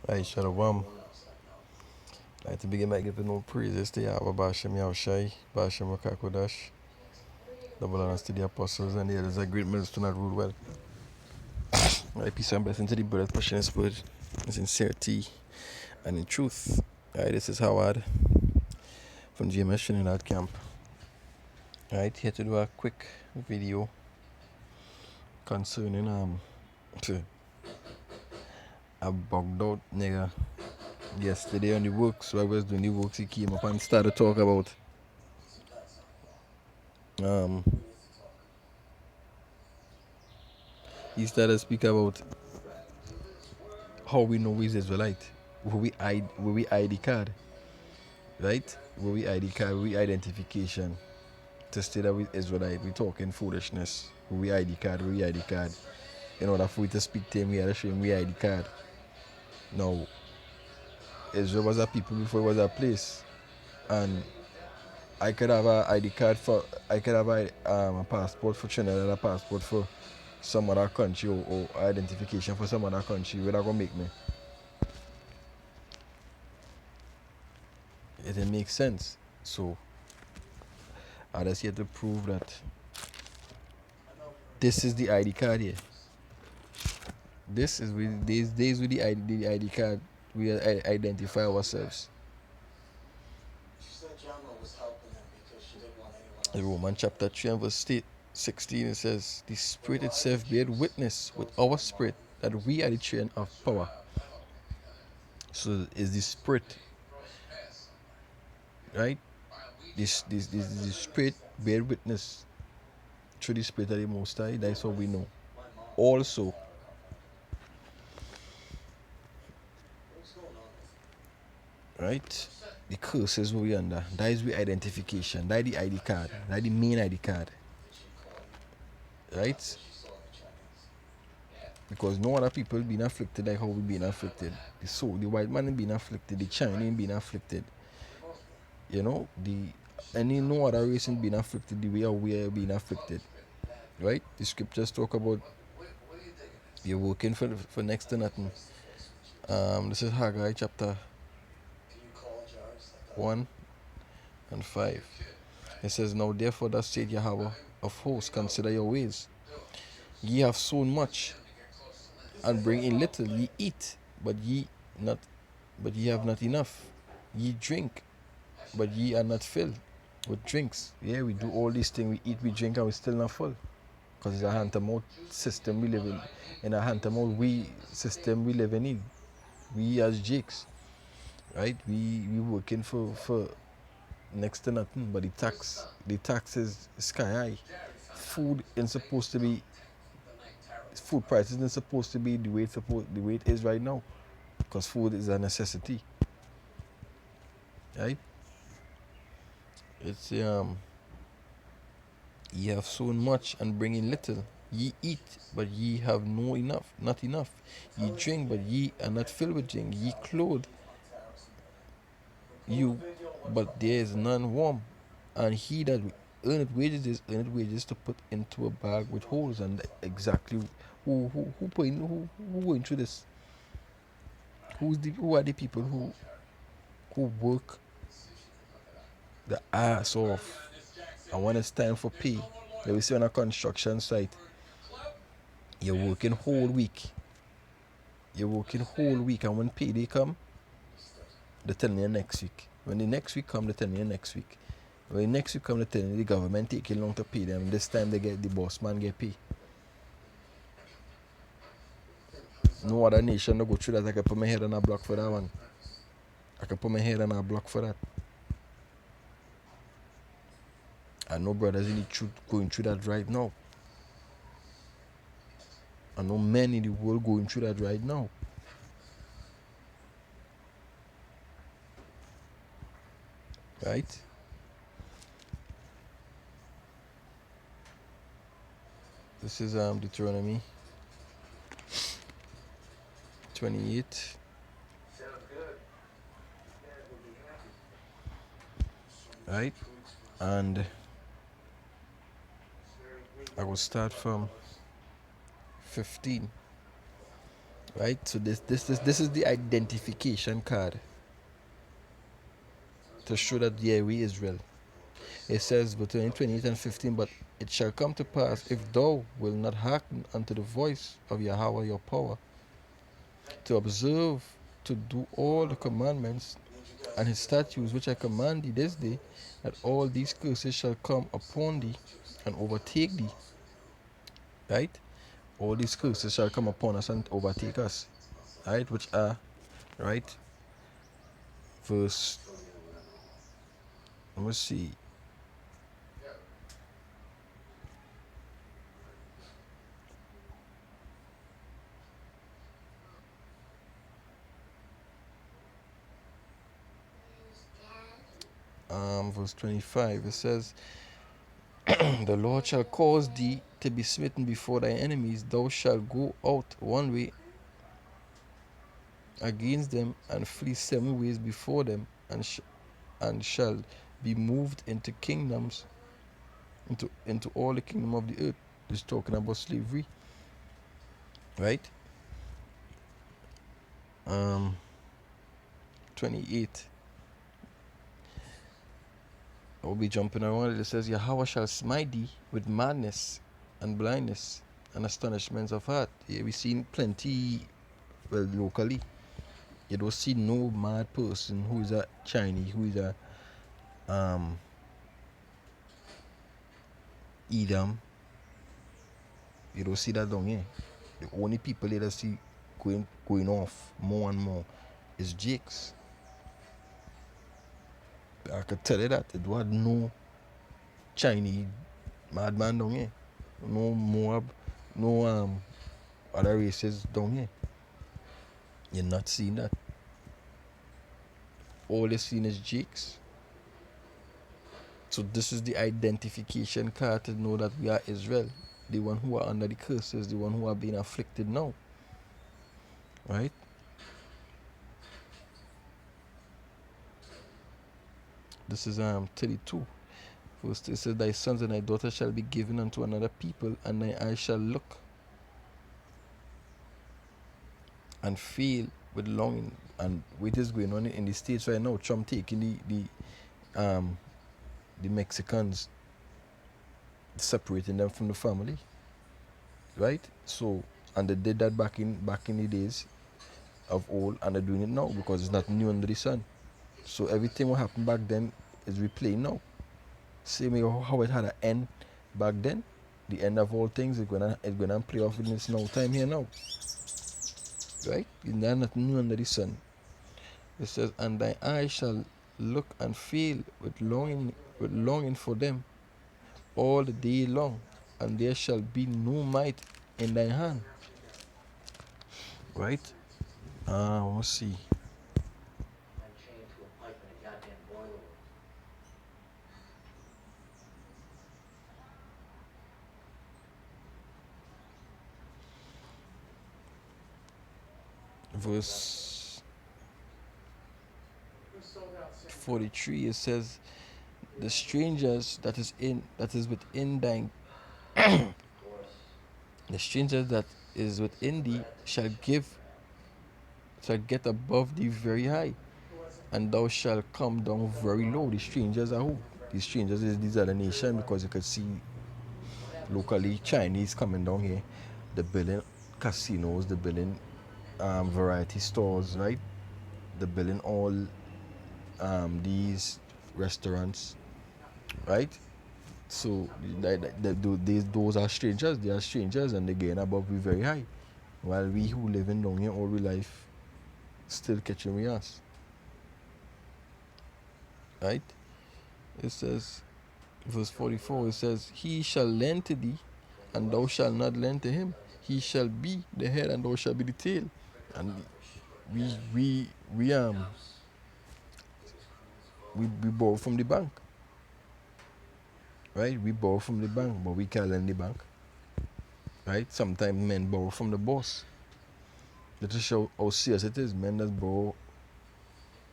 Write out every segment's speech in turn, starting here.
Hey, Shalom. I'd like to begin by giving no praises to Yahweh Bashem Yahushai, Bashem Rakakodash, double honors to the apostles and the elders, a great milestone that rule well. Right, peace and blessing to the brothers, pushing his word in sincerity and in truth. Alright, this is Howard from GMS Trinidad Camp. Alright, here to do a quick video concerning a bugged out nigga. Yesterday on the works, so I was doing the works, he came up and started to talk about um he started to speak about how we know he's Israelite. Where we ID card, right? Where we ID card, where we identification to say that we Israelite. We talking foolishness. Where we ID card, where we ID card. In order for we to speak to him, we had to show him we ID card. Now, Israel was a people before it was a place, and I could have a ID card for, I could have a passport for Trinidad, a passport for some other country, or identification for some other country. Where that gonna make me? It didn't make sense. So I just here to prove that this is the ID card here. This is with these days with the ID card we identify ourselves. In Romans chapter 3 and verse 16 it says, the Spirit itself bear witness with our spirit that we are the children of power. So is the Spirit, right? This the Spirit bear witness through the Spirit of the Most High. That's how we know. Also, right? The curses we under. That is the identification. That is the ID card. That is the main ID card. Right? Because no other people being afflicted like how we being afflicted. The white man being afflicted, the Chinese being afflicted. You know, any no other race being afflicted the way how we are being afflicted. Right? The scriptures talk about you're working for next to nothing. This is Haggai chapter 1 and 5. It says, now therefore thus saith Yahweh of hosts, consider your ways. Ye have sown much, and bring in little. Ye eat, but ye have not enough. Ye drink, but ye are not filled with drinks. Yeah, we do all these things. We eat, we drink, and we still not full. Because it's a hand-to-mouth system we live in. In a hand-to-mouth system we live in. We as Jakes, right? We working for next to nothing, but the tax is sky high. Food prices isn't supposed to be the way it is right now, because food is a necessity, right? It's ye have sown much and bring in little. Ye eat, but ye have not enough. Ye drink, but ye are not filled with drink. Ye clothe you, but there is none warm. And he that earneth wages to put into a bag with holes. And exactly who going through this? Who are the people who work the ass off, and when it's time for pay, they will see on a construction site, you're working whole week. And when payday come, they tell you next week. When the next week come, they tell you next week. When the next week come, they tell you the government taking long to pay them. This time the boss man get paid. No other nation no go through that. I can put my head on a block for that one. I know brothers in the truth going through that right now. I know men in the world going through that right now. Right? This is Deuteronomy 28. Right? And I will start from 15. right? So this is the identification card to show that yeah, we Israel. It says between 28 and 15, but it shall come to pass if thou wilt not hearken unto the voice of Yahweh your power, to observe to do all the commandments and his statutes which I command thee this day, that all these curses shall come upon thee and overtake thee. Right? All these curses shall come upon us and overtake us. Right? Which are, right? Verse, let me see. Verse 25, it says, the Lord shall cause thee to be smitten before thy enemies. Thou shalt go out one way against them and flee 7 ways before them, and shall be moved into kingdoms, into all the kingdom of the earth. It's talking about slavery, right? 28. I will be jumping around. It says, Yahweh shall smite thee with madness and blindness and astonishments of heart. Yeah, we seen plenty, well, locally. You don't see no mad person who is a Chinese, who is a Edom. You don't see that down here. The only people that I see going off more and more is Jakes. I could tell you that. It was no Chinese madman down here. No Moab, no other races down here. You're not seeing that. All you're seeing is Jakes. So this is the identification card to know that we are Israel. The one who are under the curses, the one who are being afflicted now. Right? This is 32. First it says, thy sons and thy daughters shall be given unto another people, and thy eyes shall look and feel with longing. And what is going on in the States right now? Trump taking the Mexicans, separating them from the family. Right? So, and they did that back in the days of old, and they're doing it now because it's not new under the sun. So everything what happened back then is replaying now. Same way how it had an end back then. The end of all things is gonna play off in this now time here now. Right? It's not new under the sun. It says, and thy eyes shall look and feel with longing for them all the day long, and there shall be no might in thy hand. Right? Let's see. Verse 43, it says, the strangers that is within thine the stranger that is within thee shall get above thee very high, and thou shalt come down very low. The strangers are who? The strangers is these other nation, because you could see locally Chinese coming down here. They're building casinos, they're building variety stores, right? They're building all these restaurants, right? So those are strangers. They are strangers, and they're getting above we very high, while we who live in down here all we life still catching we ass, right? It says, verse 44. It says, he shall lend to thee, and thou shalt not lend to him. He shall be the head, and thou shalt be the tail. And we borrow from the bank, right? We borrow from the bank, but we can't lend the bank, right? Sometimes men borrow from the boss. That to show how serious it is. Men that borrow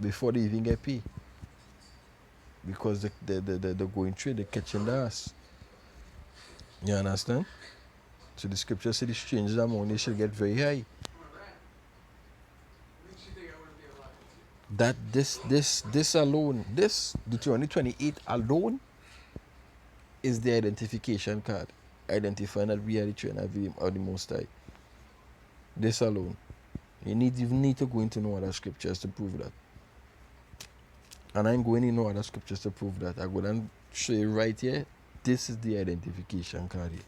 before they even get paid, because they're going trade, they're catching the ass. You understand? So the scripture says the strangers among they shall get very high. That this alone, this Deuteronomy 28 alone is the identification card, identifying that we are the children of the Most High. This alone. You need to go into no other scriptures to prove that. And I ain't going in no other scriptures to prove that. I go and show you right here. This is the identification card here.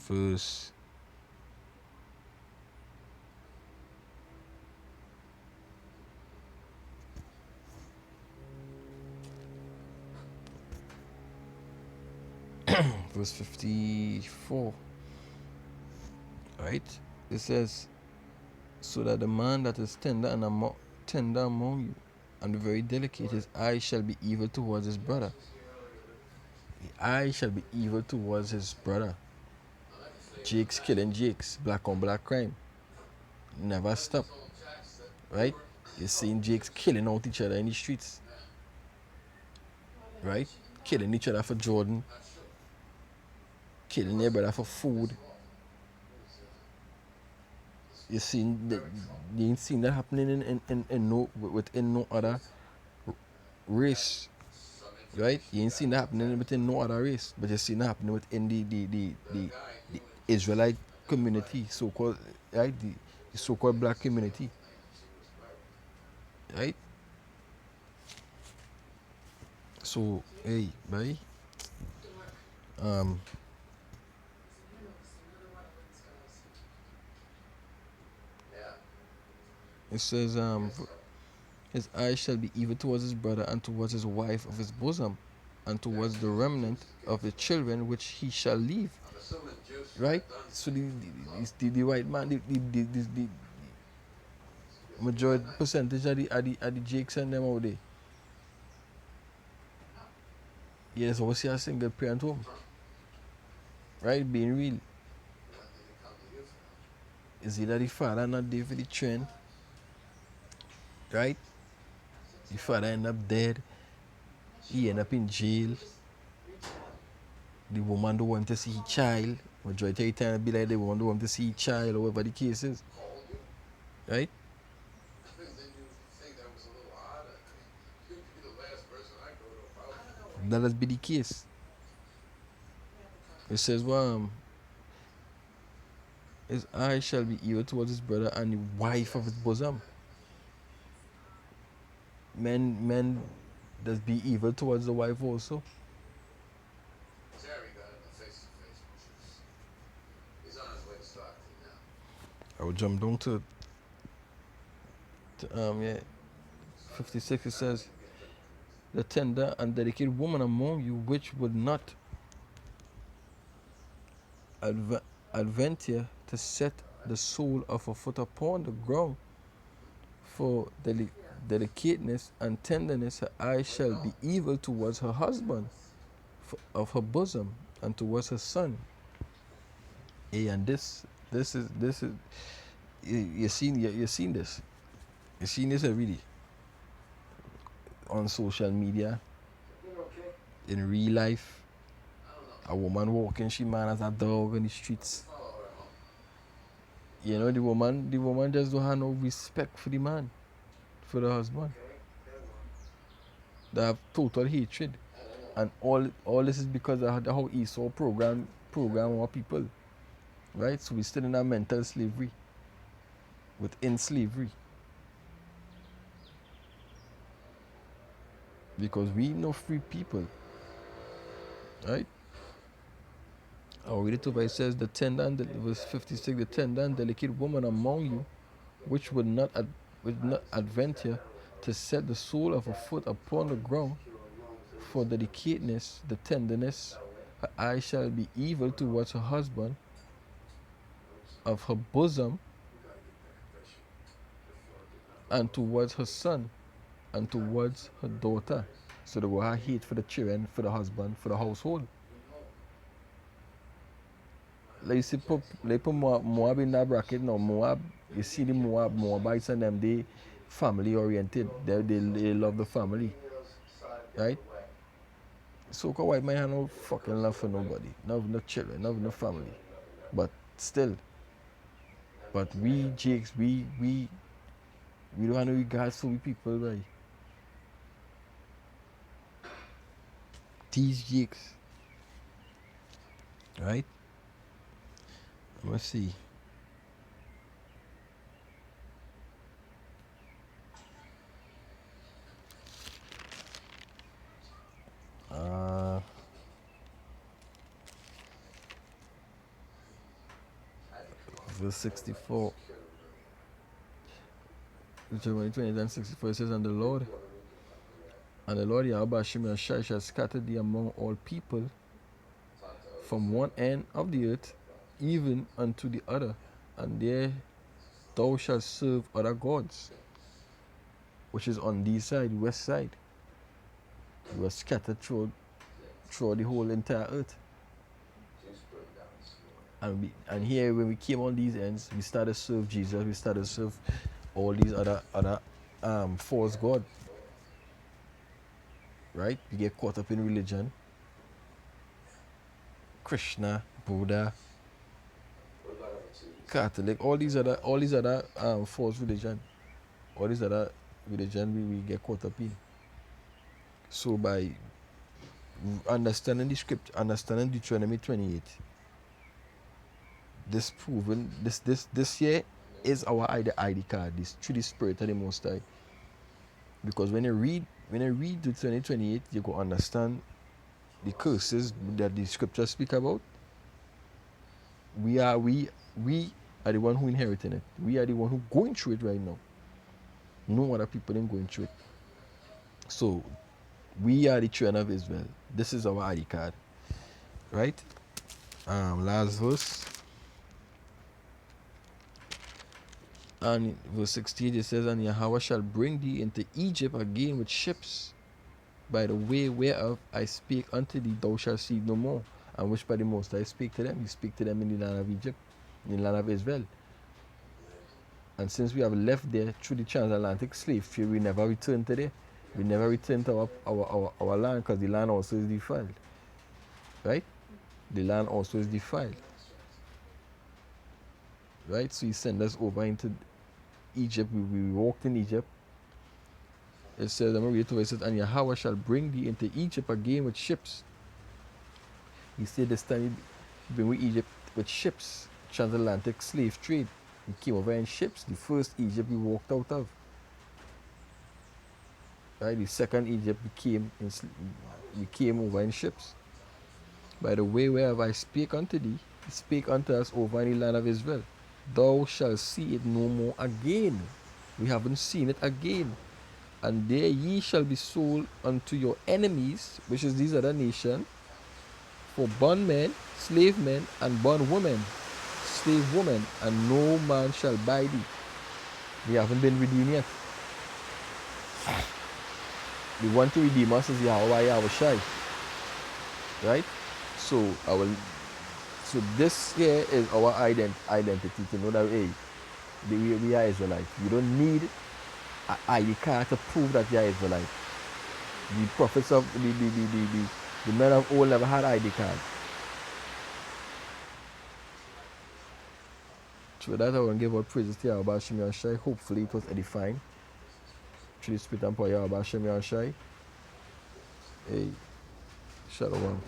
Verse verse 54. Right? It says, so that the man that is tender among you and very delicate, his eye shall be evil towards his brother. The eye shall be evil towards his brother. Jake's killing Jake's, black on black crime. Never stop. Right? You're seeing Jake's killing out each other in the streets. Right? Killing each other for Jordan. Killing their brother for food. You ain't seen that happening within no other race. Right? You ain't seen that happening within no other race. But you seen that happening within the Israelite community, so-called, right? The so-called black community. Right? So, hey, boy. It says, his eyes shall be evil towards his brother and towards his wife of his bosom and towards the remnant of the children which he shall leave. Right? So the white man, the majority percentage of the Jakes and them out there. Yes, I see a single parent home. Right? Being real. Is either the father not there for the train, right? The father end up dead, he end up in jail. The woman don't want to see his child. Majority of the time it be like the woman don't want to see his child or whatever the case is. Right? That has been the case. It says, well, his eye shall be evil towards his brother and the wife of his bosom. Men does be evil towards the wife also. I will jump down to 56. It says, the tender and delicate woman among you which would not adventure to set the sole of her foot upon the ground, for delicateness and tenderness her eye shall be evil towards her husband of her bosom and towards her son. Hey, and this is you seen this. You seen this already on social media, in real life. A woman walking, she man as a dog on the streets. You know, the woman just don't have no respect for the man, for the husband. They have total hatred. And all this is because of how Esau program our people. Right? So we're still in a mental slavery. Within slavery. Because we no free people. Right? I'll read it over. It says, verse 56, the tender and delicate woman among you, which would not adventure to set the sole of her foot upon the ground, for the delicateness, the tenderness, her eye shall be evil towards her husband of her bosom, and towards her son, and towards her daughter. So they will have hate for the children, for the husband, for the household. Like you see, put Moab in that bracket now. Moab, you see the Moabites and them, they family oriented. They love the family. Right? So-called white man have no fucking love for nobody. No children, no family. But still, but we Jakes, we don't have no regards for we people, right? These Jakes, right? Let's see. Uh, verse 64. Deuteronomy 20 and 64 it says, and the Lord Yahweh Hashem Yahshai shall scatter thee among all people from one end of the earth even unto the other, and there thou shalt serve other gods, which is on this side, west side. You were scattered through the whole entire earth. And here when we came on these ends, we started to serve Jesus, we started to serve all these other false god. Right? We get caught up in religion. Krishna, Buddha, Catholic, all these other false religion. All these other religion we get caught up in. So by understanding the script, understanding Deuteronomy 28, this proven this here is our ID card, this through the spirit of the Most High. Because when you read Deuteronomy 28, you go understand the curses that the scriptures speak about. We are the one who inheriting it. We are the one who going through it right now. No other people ain't going through it. So we are the children of Israel. This is our ID card. Right? Last verse. And verse 16 it says, and Yahweh shall bring thee into Egypt again with ships, by the way whereof I spake unto thee, thou shalt see no more. And which by the most I speak to them, he speak to them in the land of Egypt, in the land of Israel. And since we have left there through the transatlantic slave trade, we never return to there. We never return to our land, because the land also is defiled. Right? The land also is defiled. Right? So he sent us over into Egypt. We walked in Egypt. It says, I'm going to read it over. It says, and Yahweh shall bring thee into Egypt again with ships. He said this time he bring with Egypt with ships, transatlantic slave trade. He came over in ships. The first Egypt we walked out of. Right? The second Egypt we came over in ships. By the way whereof I spake unto thee, he spake unto us over in the land of Israel. Thou shalt see it no more again. We haven't seen it again. And there ye shall be sold unto your enemies, which is these other nations, for bondmen, slave men, and bondwomen, slave women, and no man shall buy thee. We haven't been redeemed yet. The one to redeem us is Yahweh Shai. Right? So this here is our identity, to know that hey, we are Israelites. You don't need an ID card to prove that you are Israelite. The prophets of the men of old never had ID card. So that I want to give out praises to Yahweh Hashem Yahshai. Hopefully it was edifying. Through the spirit and power of Yahweh Hashem Yahshai. Hey, Shalom.